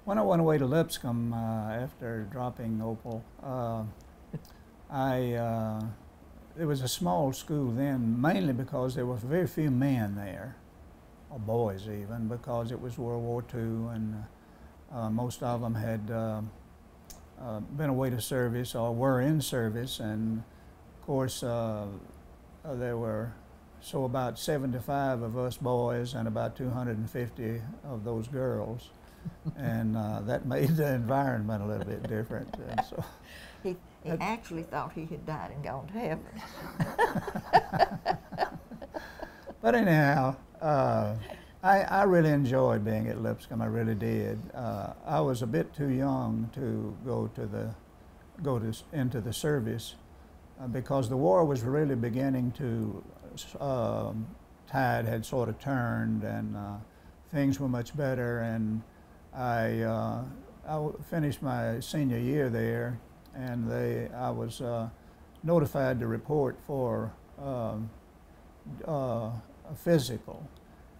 When I went away to Lipscomb after dropping Opal, I it was a small school then, mainly because there were very few men there, or boys even, because it was World War II, and most of them had been away to service or were in service, and of course there were about 75 of us boys and about 250 of those girls, and that made the environment a little bit different. And so He actually thought he had died and gone to heaven. But anyhow, I really enjoyed being at Lipscomb. I really did. I was a bit too young to go into the service because the war was really beginning to tide had sort of turned, and things were much better. And I finished my senior year there, and I was notified to report for a physical.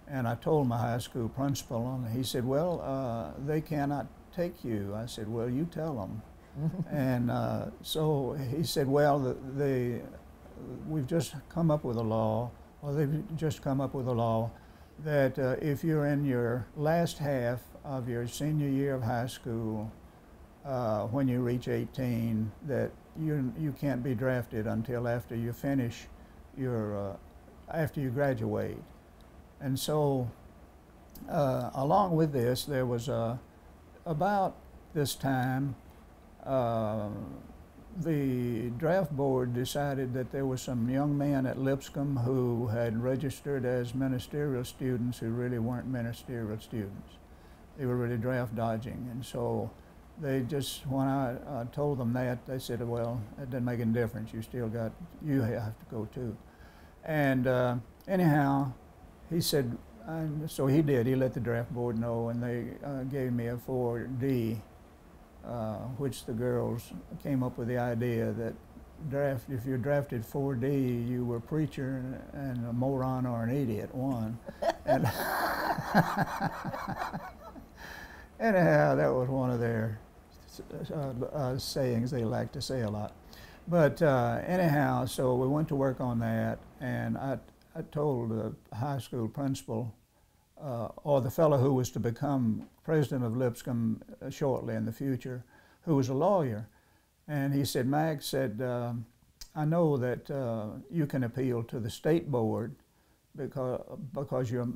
And I told my high school principal, and he said, well, they cannot take you. I said, well, you tell them. And so he said, well, we've just come up with a law, or they've just come up with a law, that if you're in your last half of your senior year of high school, when you reach 18, that you can't be drafted until after you finish after you graduate. And so along with this, there was about this time, the draft board decided that there were some young men at Lipscomb who had registered as ministerial students who really weren't ministerial students. They were really draft dodging. And so they just, when I told them that, they said, well, it doesn't make any difference. You have to go too. And anyhow, he said, so he did. He let the draft board know, and they gave me a 4D, which the girls came up with the idea that if you're drafted 4D, you were a preacher and a moron or an idiot, one. And anyhow, that was one of their sayings they like to say a lot. But anyhow, so we went to work on that, and I told the high school principal, or the fellow who was to become president of Lipscomb shortly in the future, who was a lawyer, and he said, Max said, I know that you can appeal to the state board because you're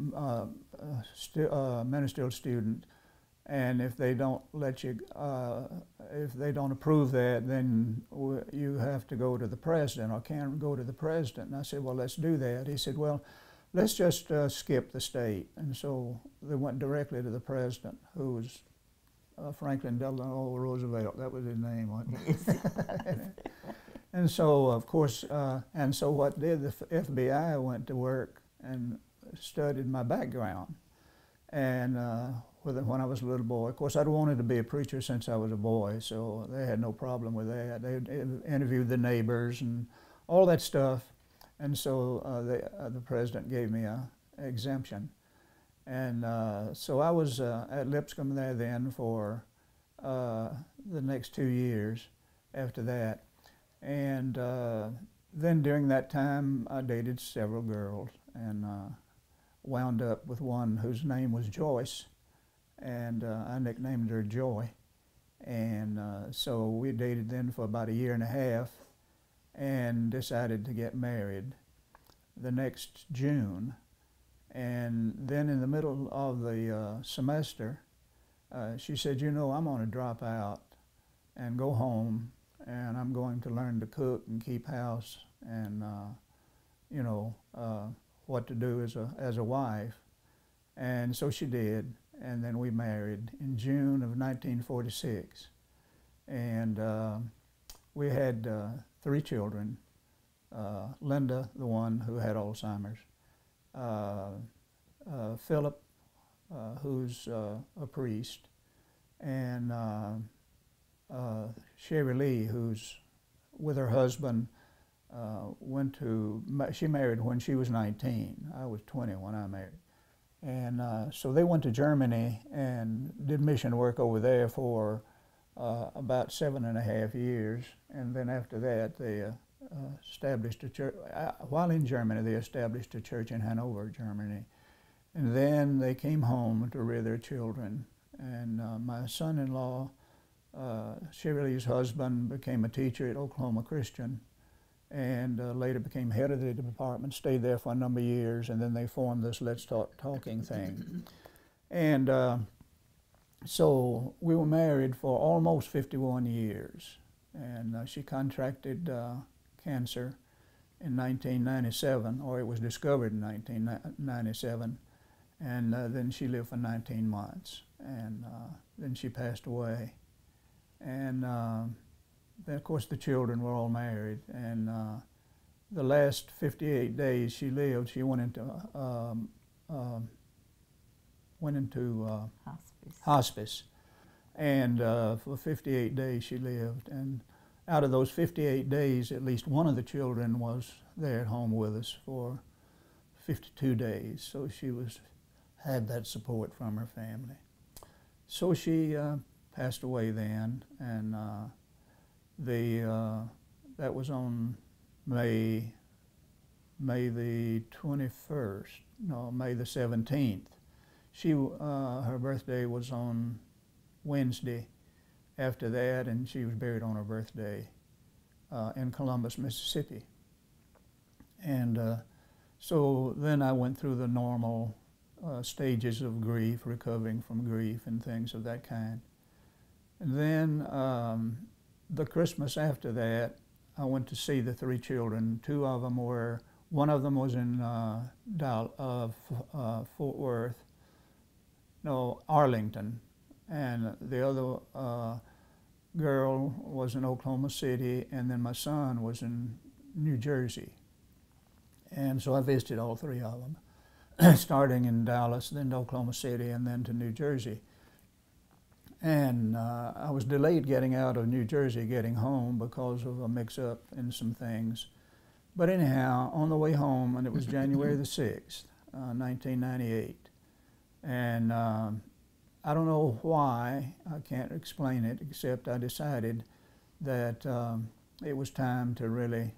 a ministerial student, and if they don't let you, if they don't approve that, then you have to go to the president or can go to the president. And I said, well, let's do that. He said, well, let's just skip the state. And so they went directly to the president, who was Franklin Delano Roosevelt. That was his name, wasn't it? And so, of course, and so what did the FBI went to work and studied my background. And when I was a little boy, of course, I'd wanted to be a preacher since I was a boy, so they had no problem with that. They interviewed the neighbors and all that stuff, and so the president gave me an exemption. And so I was at Lipscomb there then for the next 2 years after that. And then during that time, I dated several girls, and wound up with one whose name was Joyce, and I nicknamed her Joy. And so we dated then for about 1.5 years and decided to get married the next June. And then in the middle of the semester, she said, you know, I'm going to drop out and go home, and I'm going to learn to cook and keep house and, you know, what to do as a wife. And so she did, and then we married in June of 1946. And we had 3 children. Linda, the one who had Alzheimer's, Philip, who's a priest, and Sherry Lee, who's with her husband, she married when she was 19. I was 20 when I married. And so they went to Germany and did mission work over there for about 7.5 years. And then after that, they established a church. While in Germany, they established a church in Hanover, Germany. And then they came home to rear their children. And my son-in-law, Shirley's husband, became a teacher at Oklahoma Christian, and later became head of the department, stayed there for a number of years, and then they formed this Let's Talk Talking thing. And so we were married for almost 51 years, and she contracted cancer in 1997, or it was discovered in 1997, and then she lived for 19 months, and then she passed away. And then, of course, the children were all married, and the last 58 days she lived, she went into hospice, and for 58 days she lived. And out of those 58 days, at least one of the children was there at home with us for 52 days. So she had that support from her family. So she passed away then, and that was on May the 21st, no, May the 17th. Her birthday was on Wednesday after that, and she was buried on her birthday in Columbus, Mississippi. And so then I went through the normal stages of grief, recovering from grief and things of that kind. And then the Christmas after that, I went to see the three children. One of them was in Arlington, and the other girl was in Oklahoma City, and then my son was in New Jersey. And so I visited all three of them, starting in Dallas, then to Oklahoma City, and then to New Jersey. And I was delayed getting out of New Jersey, getting home, because of a mix-up in some things. But anyhow, on the way home, and it was January the 6th, 1998, and I don't know why, I can't explain it, except I decided that it was time to really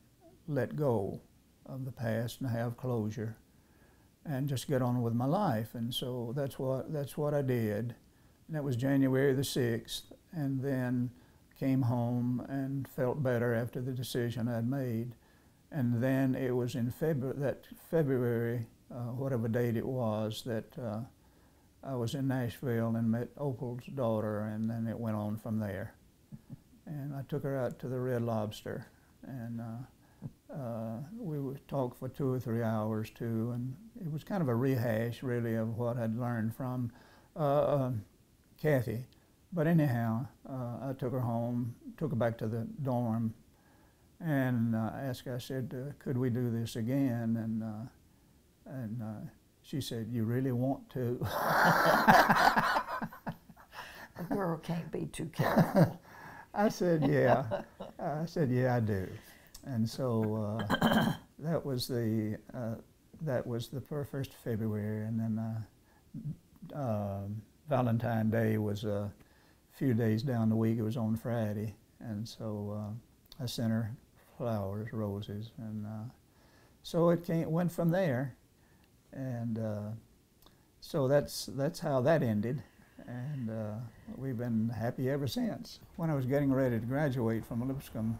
let go of the past and have closure and just get on with my life. And so that's what I did. And that was January the 6th, and then came home and felt better after the decision I'd made. And then it was in February, whatever date it was, that I was in Nashville and met Opal's daughter, and then it went on from there. And I took her out to the Red Lobster, and we would talk for 2 or 3 hours too, and it was kind of a rehash, really, of what I'd learned from Kathy. But anyhow, I took her home, took her back to the dorm, and asked her, I said, could we do this again? And she said, you really want to? A girl can't be too careful. I said, yeah. Yeah, I do. And so that was the first February, and then Valentine's Day was a few days down the week. It was on Friday, and so I sent her flowers, roses, and so it went from there, and so that's how that ended, and we've been happy ever since. When I was getting ready to graduate from Lipscomb,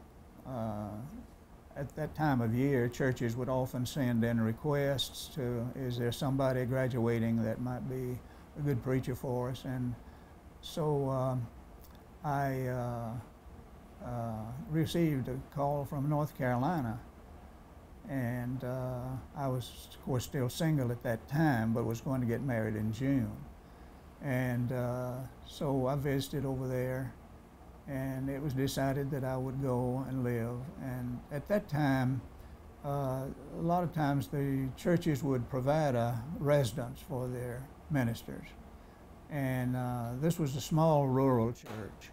at that time of year, churches would often send in requests to, is there somebody graduating that might be a good preacher for us? And so I received a call from North Carolina, and I was, of course, still single at that time, but was going to get married in June. And so I visited over there, and it was decided that I would go and live. And at that time, a lot of times the churches would provide a residence for their ministers. And this was a small rural church.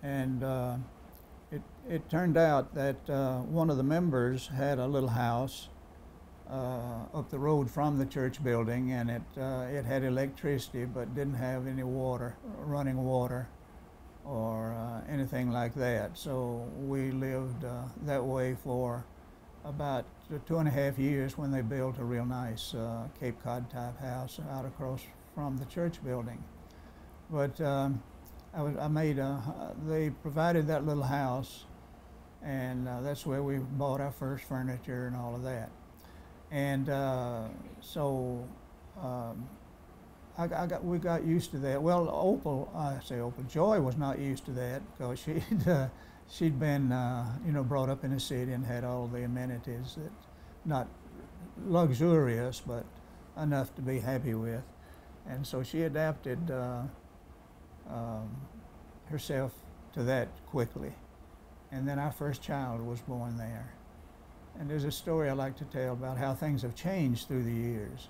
And it turned out that one of the members had a little house up the road from the church building, and it had electricity but didn't have any water, running water, or anything like that. So we lived that way for about 2.5 years when they built a real nice Cape Cod type house out across from the church building. But they provided that little house, and that's where we bought our first furniture and all of that. And we got used to that. Well, Joy was not used to that because she'd been brought up in the city and had all the amenities that, not luxurious, but enough to be happy with. And so she adapted herself to that quickly. And then our first child was born there. And there's a story I like to tell about how things have changed through the years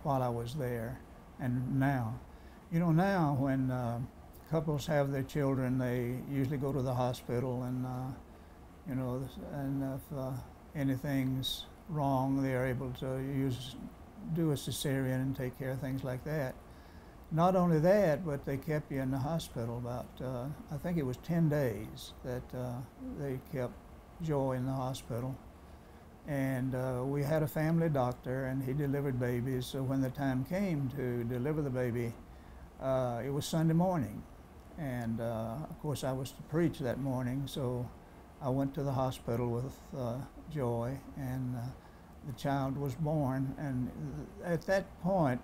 while I was there and now. Now when couples have their children, they usually go to the hospital, and and if anything's wrong, they're able to do a cesarean and take care of things like that. Not only that, but they kept you in the hospital about, I think it was 10 days that they kept Joy in the hospital. And we had a family doctor, and he delivered babies. So when the time came to deliver the baby, it was Sunday morning. And of course I was to preach that morning, so I went to the hospital with Joy, and the child was born. And at that point,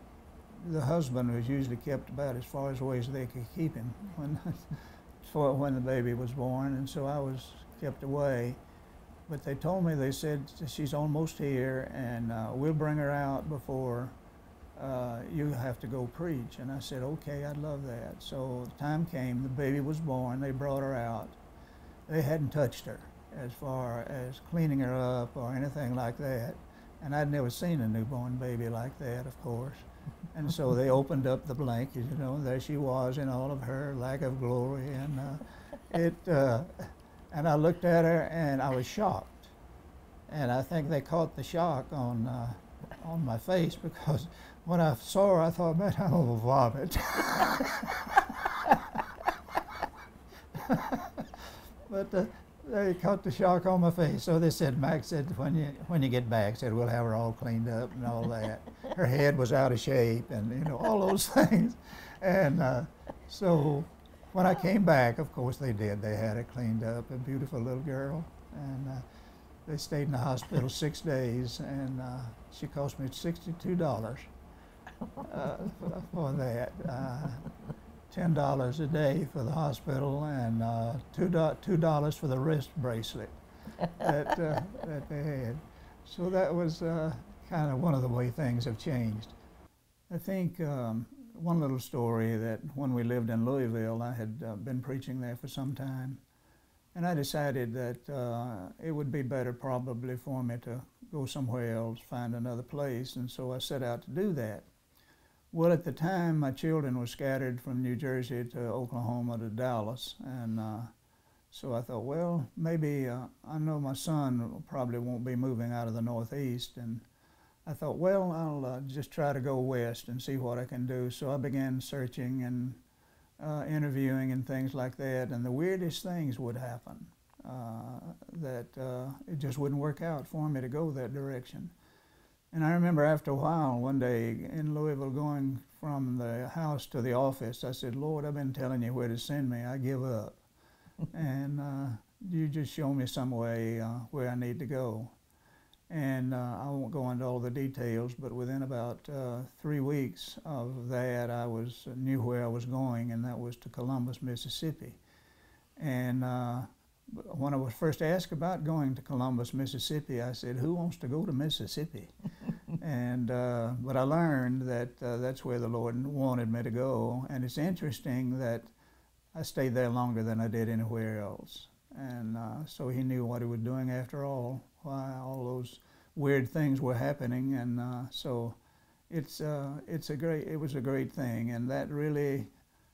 the husband was usually kept about as far away as they could keep him when the baby was born, and so I was kept away. But they told me, they said, she's almost here, and we'll bring her out before you have to go preach. And I said, okay, I'd love that. So the time came, the baby was born, they brought her out. They hadn't touched her as far as cleaning her up or anything like that. And I'd never seen a newborn baby like that, of course. And so they opened up the blanket, and there she was in all of her lack of glory. And and I looked at her, and I was shocked. And I think they caught the shock on my face, because when I saw her, I thought, man, I'm gonna vomit. But they caught the shock on my face. So they said, Max said, when you get back, said, we'll have her all cleaned up and all that. Her head was out of shape, and all those things. And so when I came back, of course they did. They had her cleaned up, a beautiful little girl. And they stayed in the hospital 6 days, and she cost me $62 for that. $10 a day for the hospital, and $2 for the wrist bracelet that they had. So that was kind of one of the way things have changed. I think one little story, that when we lived in Louisville, I had been preaching there for some time, and I decided that it would be better probably for me to go somewhere else, find another place, and so I set out to do that. Well, at the time, my children were scattered from New Jersey to Oklahoma to Dallas, and so I thought, well, maybe I know my son probably won't be moving out of the Northeast, and I thought, well, I'll just try to go west and see what I can do. So I began searching and interviewing and things like that, and the weirdest things would happen, that it just wouldn't work out for me to go that direction. And I remember after a while, one day in Louisville, going from the house to the office, I said, Lord, I've been telling you where to send me. I give up. And you just show me some way where I need to go. And I won't go into all the details, but within about 3 weeks of that, I knew where I was going, and that was to Columbus, Mississippi. And when I was first asked about going to Columbus, Mississippi, I said, who wants to go to Mississippi? And but I learned that that's where the Lord wanted me to go. And it's interesting that I stayed there longer than I did anywhere else. And so he knew what he was doing after all, why all those weird things were happening. And so it was a great thing. And that really,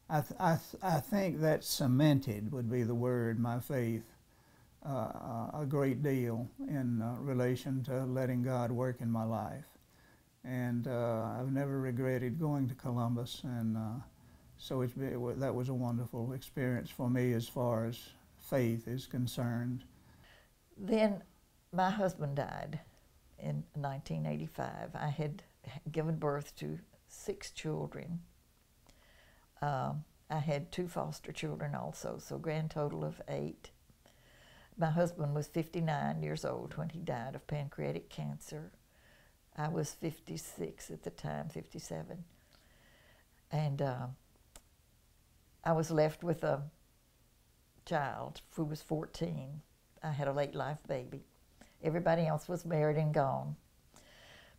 I think that cemented, would be the word, my faith a great deal in relation to letting God work in my life. And I've never regretted going to Columbus, and so that was a wonderful experience for me as far as faith is concerned. Then my husband died in 1985. I had given birth to 6 children. I had 2 foster children also, so grand total of 8. My husband was 59 years old when he died of pancreatic cancer. I was 56 at the time, 57. And I was left with a child who was 14. I had a late life baby. Everybody else was married and gone.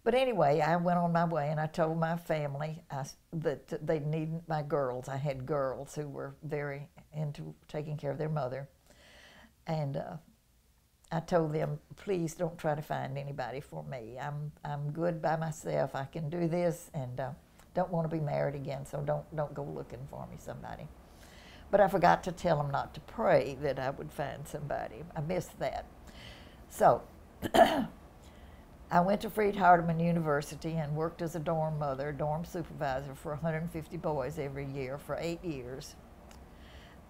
But anyway, I went on my way and I told my family that they needed my girls. I had girls who were very into taking care of their mother. And I told them, please don't try to find anybody for me. I'm good by myself. I can do this, and don't want to be married again, so don't go looking for me somebody. But I forgot to tell them not to pray that I would find somebody. I missed that. So I went to Freed-Hardeman University and worked as a dorm mother, dorm supervisor for 150 boys every year for 8 years,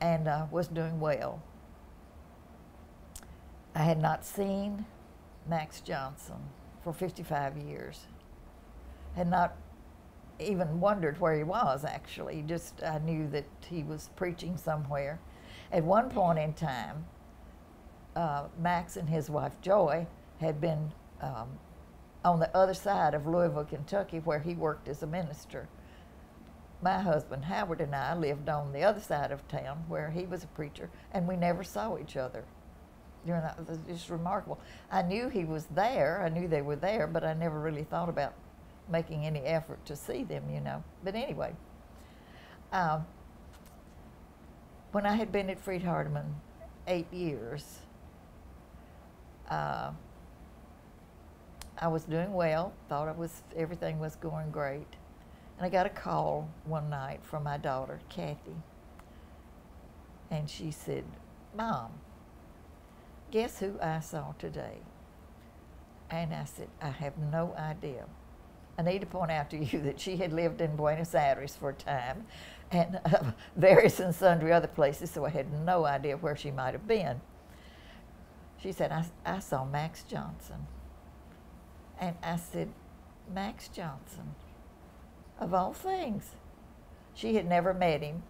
and was doing well. I had not seen Max Johnson for 55 years. Had not even wondered where he was, actually. Just I knew that he was preaching somewhere. At one point in time, Max and his wife Joy had been on the other side of Louisville, Kentucky, where he worked as a minister. My husband Howard and I lived on the other side of town where he was a preacher, and we never saw each other. It was just remarkable. I knew he was there, I knew they were there, but I never really thought about making any effort to see them, you know. But anyway, when I had been at Freed-Hardeman 8 years, I was doing well, thought everything was going great. And I got a call one night from my daughter, Kathy. And she said, Mom, guess who I saw today? And I said, I have no idea. I need to point out to you that she had lived in Buenos Aires for a time and various and sundry other places, so I had no idea where she might have been. She said, I saw Max Johnson. And I said, Max Johnson, of all things. She had never met him,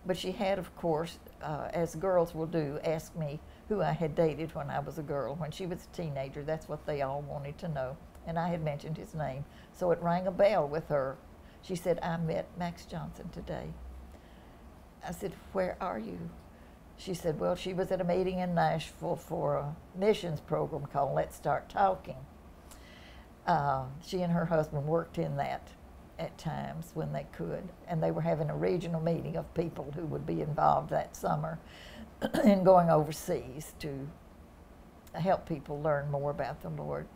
but she had, of course, as girls will do, asked me who I had dated when I was a girl. When she was a teenager, that's what they all wanted to know. And I had mentioned his name, so it rang a bell with her. She said, I met Max Johnson today. I said, where are you? She said, well, she was at a meeting in Nashville for a missions program called Let's Start Talking. She and her husband worked in that at times when they could, and they were having a regional meeting of people who would be involved that summer in going overseas to help people learn more about the Lord.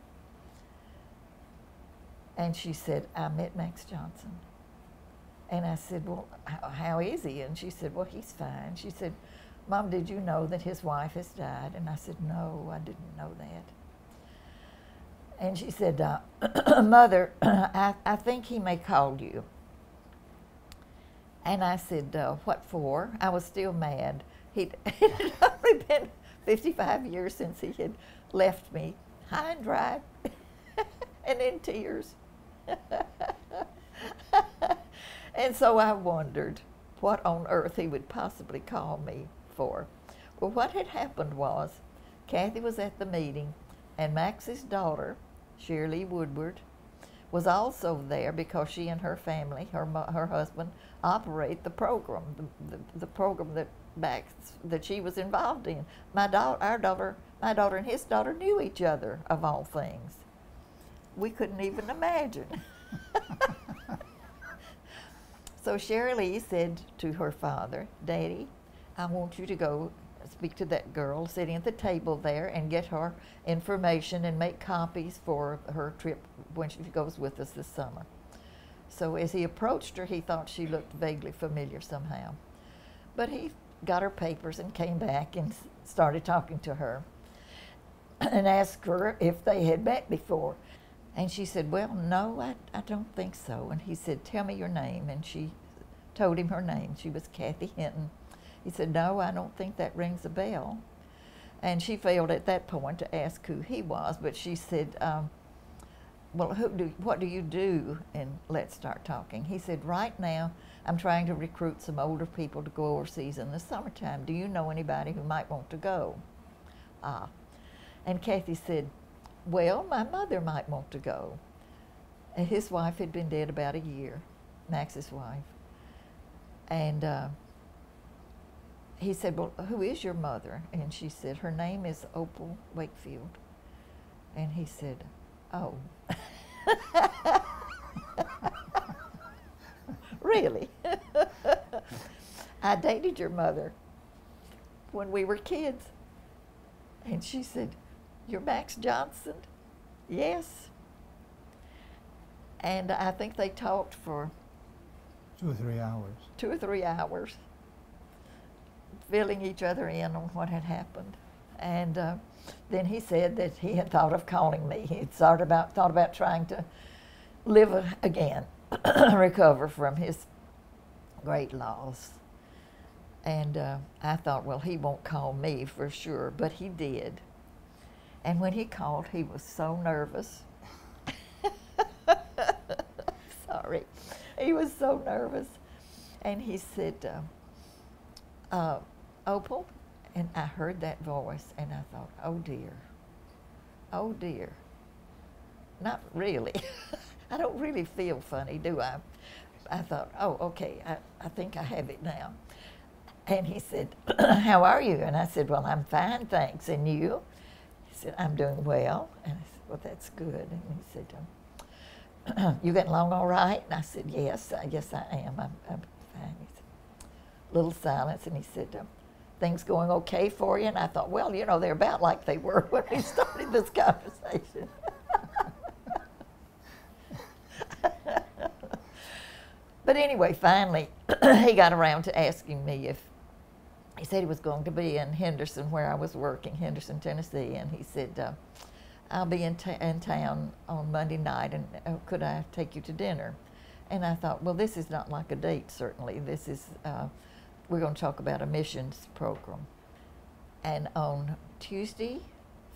And she said, I met Max Johnson. And I said, well, how is he? And she said, well, he's fine. She said, Mom, did you know that his wife has died? And I said, no, I didn't know that. And she said, Mother, I think he may call you. And I said, what for? I was still mad. It had only been 55 years since he had left me high and dry and in tears. And so I wondered what on earth he would possibly call me for. Well, what had happened was Kathy was at the meeting, and Max's daughter, Shirley Woodward, was also there because she and her family, her husband, operate the program, the program that she was involved in. My daughter and his daughter knew each other, of all things. We couldn't even imagine. So Shirley said to her father, Daddy, I want you to go speak to that girl sitting at the table there and get her information and make copies for her trip when she goes with us this summer. So as he approached her, he thought she looked vaguely familiar somehow. But he got her papers and came back and started talking to her. and asked her if they had met before. And she said, well, no, I don't think so. And he said, tell me your name. And she told him her name. She was Kathy Hinton. He said, no, I don't think that rings a bell. And she failed at that point to ask who he was, but she said, well, what do you do? And let's start talking. He said, right now, I'm trying to recruit some older people to go overseas in the summertime. Do you know anybody who might want to go? And Kathy said, well, my mother might want to go. And his wife had been dead about a year, Max's wife. And he said, well, who is your mother? And she said, her name is Opal Wakefield. And he said, oh. Really? I dated your mother when we were kids. And she said, you're Max Johnson? Yes. And I think they talked for 2 or 3 hours. 2 or 3 hours, filling each other in on what had happened. And then he said that he had thought of calling me. He had thought about trying to live again, recover from his great loss. And I thought, well, he won't call me for sure, but he did. And when he called, he was so nervous. Sorry. He was so nervous. And he said, Opal? And I heard that voice, and I thought, oh dear. Oh dear. Not really. I don't really feel funny, do I? I thought, oh, okay, I think I have it now. And he said, how are you? And I said, well, I'm fine, thanks. And you? He said, I'm doing well. And I said, well, that's good. And he said, you getting along all right? And I said, yes, I am. I'm fine. He said, little silence, and he said, things going okay for you? And I thought, well, you know, they're about like they were when we started this conversation. But anyway, finally, he got around to asking me if, he said he was going to be in Henderson, where I was working, Henderson, Tennessee, and he said, I'll be in town on Monday night, and could I take you to dinner? And I thought, well, this is not like a date, certainly. This is, we're going to talk about a missions program. And on Tuesday,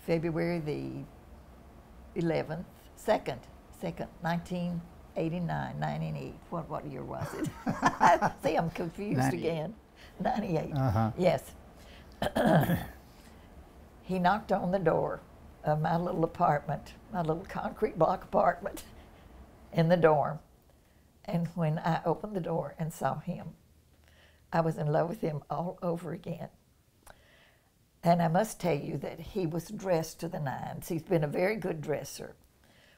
February the 11th, 2nd, 1989, 98, what year was it? See, I'm confused 98. Again. 98, Uh-huh. yes. He knocked on the door of my little apartment, my little concrete block apartment in the dorm. And when I opened the door and saw him, I was in love with him all over again. And I must tell you that he was dressed to the nines. He's been a very good dresser.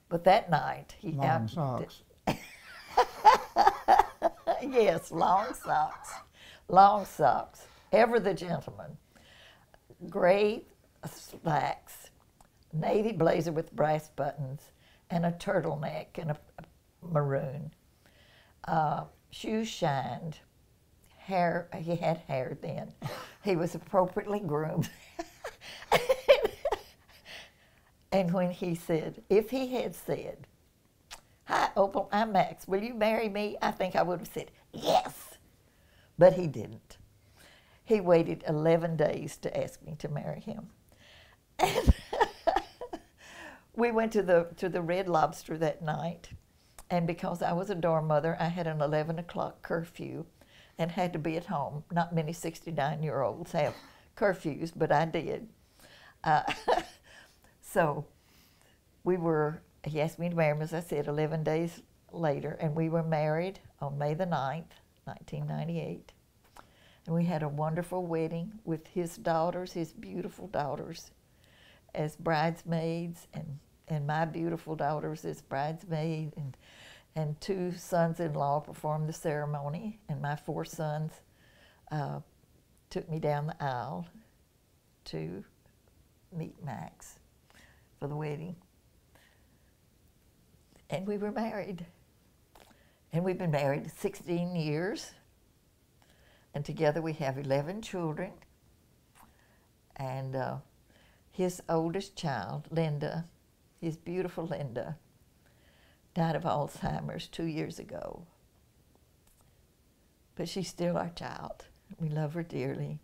But that night, he Long socks. Yes, long socks. Long socks. Ever the gentleman. Gray slacks, navy blazer with brass buttons, and a turtleneck and a maroon. Shoes shined. Hair, he had hair then. He was appropriately groomed. And when he said, if he had said, hi, Opal, I'm Max, will you marry me? I think I would have said, yes. But he didn't. He waited 11 days to ask me to marry him. And we went to the Red Lobster that night, and because I was a dorm mother, I had an 11 o'clock curfew and had to be at home. Not many 69-year-olds have curfews, but I did. So he asked me to marry him, as I said, 11 days later, and we were married on May the 9th, 1998. And we had a wonderful wedding with his daughters, his beautiful daughters, as bridesmaids, and my beautiful daughters as bridesmaids, and 2 sons-in-law performed the ceremony, and my 4 sons took me down the aisle to meet Max for the wedding. And we were married. And we've been married 16 years. And together we have 11 children. And his oldest child, Linda, his beautiful Linda, died of Alzheimer's 2 years ago. But she's still our child. We love her dearly.